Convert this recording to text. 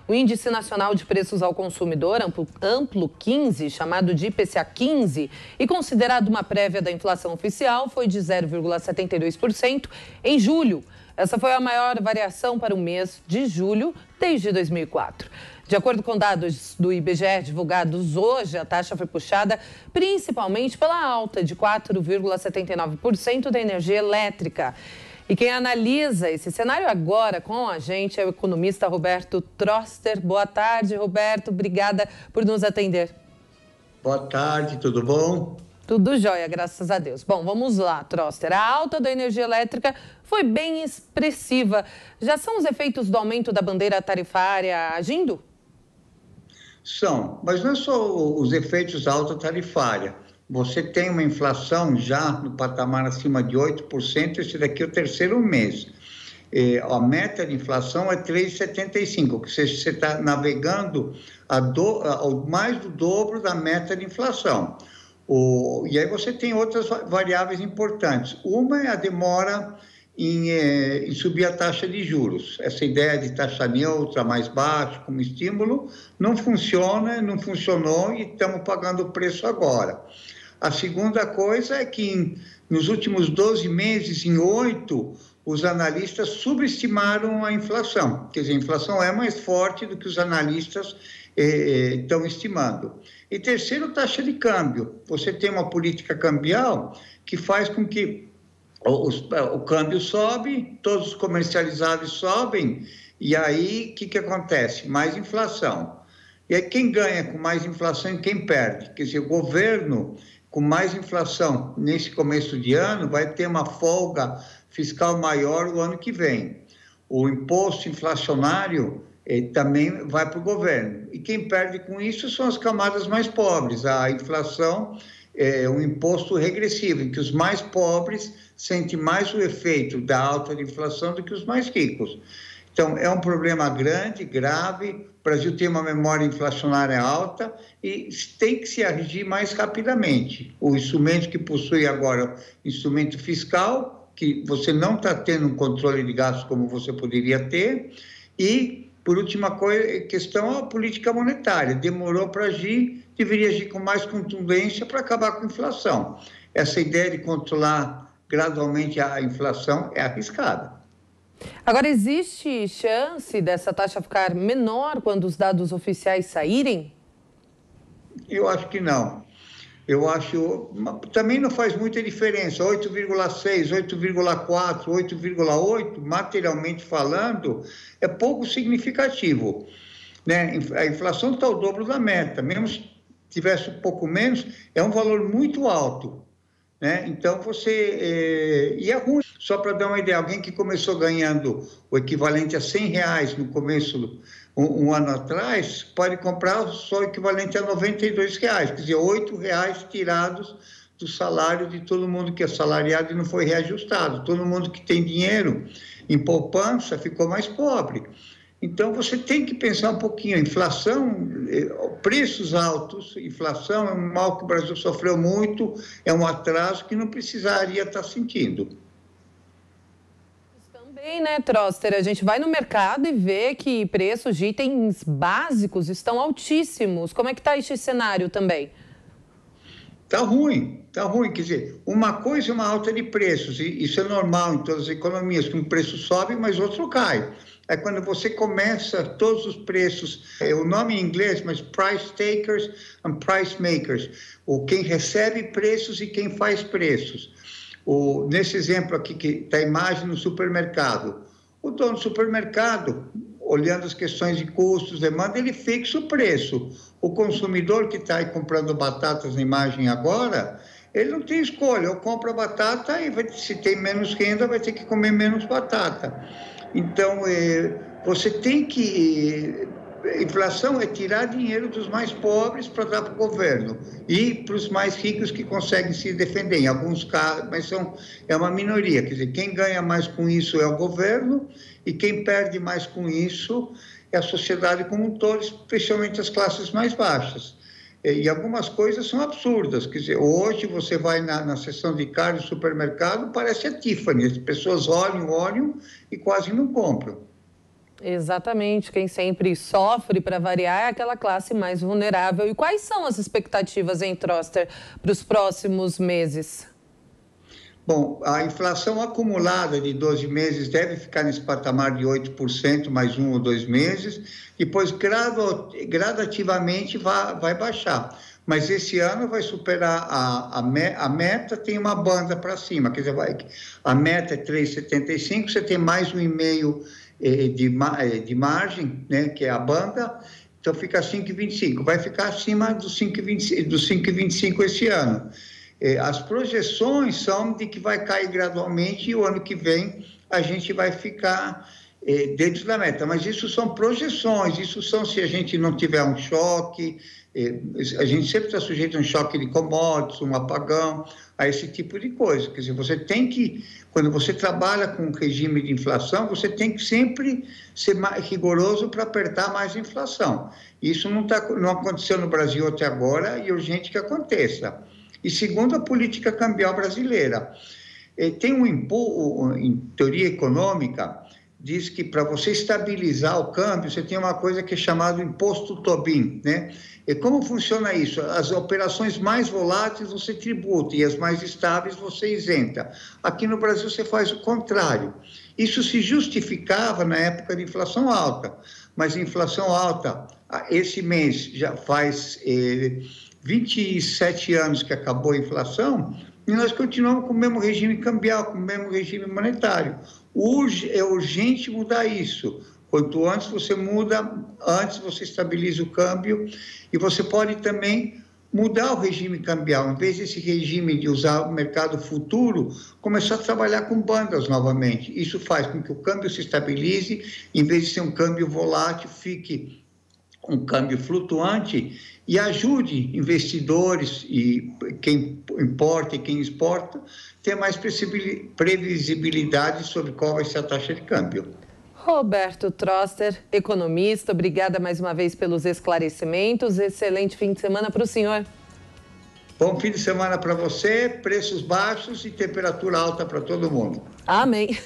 O Índice Nacional de Preços ao Consumidor, amplo 15, chamado de IPCA 15, e considerado uma prévia da inflação oficial, foi de 0,72% em julho. Essa foi a maior variação para o mês de julho desde 2004. De acordo com dados do IBGE divulgados hoje, a taxa foi puxada principalmente pela alta de 4,79% da energia elétrica. E quem analisa esse cenário agora com a gente é o economista Roberto Troster. Boa tarde, Roberto. Obrigada por nos atender. Boa tarde, tudo bom? Tudo jóia, graças a Deus. Bom, vamos lá, Troster. A alta da energia elétrica foi bem expressiva. Já são os efeitos do aumento da bandeira tarifária agindo? São, mas não é só os efeitos da alta tarifária. Você tem uma inflação já no patamar acima de 8%, esse daqui é o terceiro mês. A meta de inflação é 3,75%, que você está navegando mais do dobro da meta de inflação. E aí você tem outras variáveis importantes. Uma é a demora em subir a taxa de juros. Essa ideia de taxa neutra, mais baixa, como estímulo, não funciona, não funcionou e estamos pagando o preço agora. A segunda coisa é que nos últimos 12 meses, em 8, os analistas subestimaram a inflação. Quer dizer, a inflação é mais forte do que os analistas estão estimando. E terceiro, taxa de câmbio. Você tem uma política cambial que faz com que o câmbio sobe, todos os comercializáveis sobem, e aí o que acontece? Mais inflação. E aí quem ganha com mais inflação e quem perde? Quer dizer, o governo com mais inflação nesse começo de ano vai ter uma folga fiscal maior o ano que vem. O imposto inflacionário também vai para o governo. E quem perde com isso são as camadas mais pobres. A inflação é um imposto regressivo, em que os mais pobres sentem mais o efeito da alta de inflação do que os mais ricos. Então, é um problema grande, grave. O Brasil tem uma memória inflacionária alta e tem que se agir mais rapidamente. O instrumento que possui agora, instrumento fiscal, que você não está tendo um controle de gastos como você poderia ter, e, por última questão, a política monetária. Demorou para agir, deveria agir com mais contundência para acabar com a inflação. Essa ideia de controlar gradualmente a inflação é arriscada. Agora, existe chance dessa taxa ficar menor quando os dados oficiais saírem? Eu acho que não. Eu acho... Também não faz muita diferença. 8,6, 8,4, 8,8, materialmente falando, é pouco significativo, né? A inflação está o dobro da meta. Mesmo se tivesse um pouco menos, é um valor muito alto, né? Então, e é ruim. Só para dar uma ideia, alguém que começou ganhando o equivalente a R$100 no começo, um ano atrás, pode comprar só o equivalente a R$92, quer dizer, R$8 tirados do salário de todo mundo que é salariado e não foi reajustado. Todo mundo que tem dinheiro em poupança ficou mais pobre. Então, você tem que pensar um pouquinho. Inflação, preços altos, inflação é um mal que o Brasil sofreu muito, é um atraso que não precisaria estar sentindo. Também, né, Troster? A gente vai no mercado e vê que preços de itens básicos estão altíssimos. Como é que está este cenário também? Está ruim. Quer dizer, uma coisa é uma alta de preços, e isso é normal em todas as economias, que um preço sobe, mas outro cai. É quando você começa todos os preços, o nome em inglês, mas price takers and price makers, quem recebe preços e quem faz preços. Nesse exemplo aqui, que está a imagem no supermercado, o dono do supermercado, olhando as questões de custos, demanda, ele fixa o preço. O consumidor que está aí comprando batatas na imagem agora, ele não tem escolha, ou compra batata e se tem menos renda, vai ter que comer menos batata. Então, você tem que... Inflação é tirar dinheiro dos mais pobres para dar para o governo e para os mais ricos que conseguem se defender, em alguns casos, mas é uma minoria. Quer dizer, quem ganha mais com isso é o governo e quem perde mais com isso é a sociedade como um todo, especialmente as classes mais baixas. E algumas coisas são absurdas. Quer dizer, hoje você vai na seção de carne do supermercado, parece a Tiffany. As pessoas olham e quase não compram. Exatamente, quem sempre sofre para variar é aquela classe mais vulnerável. E quais são as expectativas, hein, Troster, para os próximos meses? Bom, a inflação acumulada de 12 meses deve ficar nesse patamar de 8%, mais 1 ou 2 meses, depois gradativamente vai baixar. Mas esse ano vai superar a meta, tem uma banda para cima, quer dizer, a meta é 3,75, você tem mais 1,5 de margem, né, que é a banda, então fica 5,25, vai ficar acima dos 5,25 esse ano. As projeções são de que vai cair gradualmente e o ano que vem a gente vai ficar dentro da meta. Mas isso são projeções, isso são se a gente não tiver um choque, a gente sempre está sujeito a um choque de commodities, um apagão, a esse tipo de coisa. Quer dizer, você tem que, quando você trabalha com um regime de inflação, você tem que sempre ser mais rigoroso para apertar mais a inflação. Isso não aconteceu no Brasil até agora e é urgente que aconteça. E segundo, a política cambial brasileira. Tem em teoria econômica, diz que para você estabilizar o câmbio, você tem uma coisa que é chamada imposto Tobin, né? E como funciona isso? As operações mais voláteis você tributa e as mais estáveis você isenta. Aqui no Brasil você faz o contrário. Isso se justificava na época de inflação alta, mas a inflação alta, esse mês já faz 27 anos que acabou a inflação e nós continuamos com o mesmo regime cambial, com o mesmo regime monetário. É urgente mudar isso. Quanto antes você muda, antes você estabiliza o câmbio e você pode também mudar o regime cambial. Em vez desse regime de usar o mercado futuro, começar a trabalhar com bandas novamente. Isso faz com que o câmbio se estabilize, em vez de ser um câmbio volátil, fique um câmbio flutuante e ajude investidores e quem importa e quem exporta ter mais previsibilidade sobre qual vai ser a taxa de câmbio. Roberto Troster, economista, obrigada mais uma vez pelos esclarecimentos. Excelente fim de semana para o senhor. Bom fim de semana para você, preços baixos e temperatura alta para todo mundo. Amém.